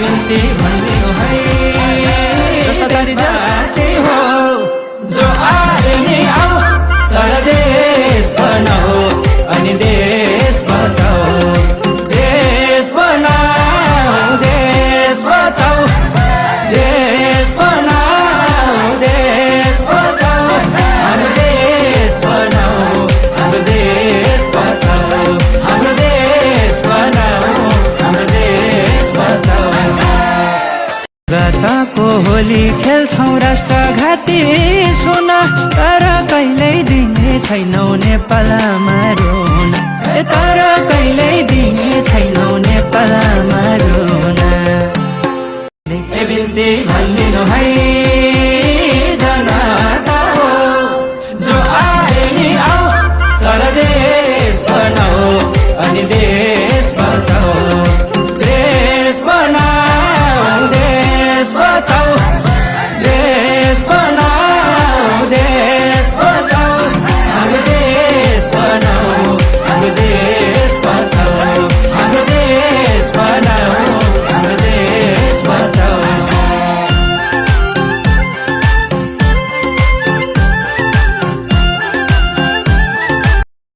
बिन्ती भनिदिनु है देशवासी हो जो आए नि आऊ तर देश बनाऊ अनि देश बचाऊ देश बनाऊ देश बचाऊ देश बनाऊ देश बचाऊ हाम्रो देश बनाऊ हाम्रो देश बचाऊ हाम्रो देश बनाऊ हाम्रो देश बचाऊ गतको होली खेल्छौँ राष्ट्रघाती सुन तर कहिल्यै दिने छैनौ नेपालमा रुन तर कहिल्यै दिने छैनौ नेपालमा रुन बिन्ती भनिदिनु है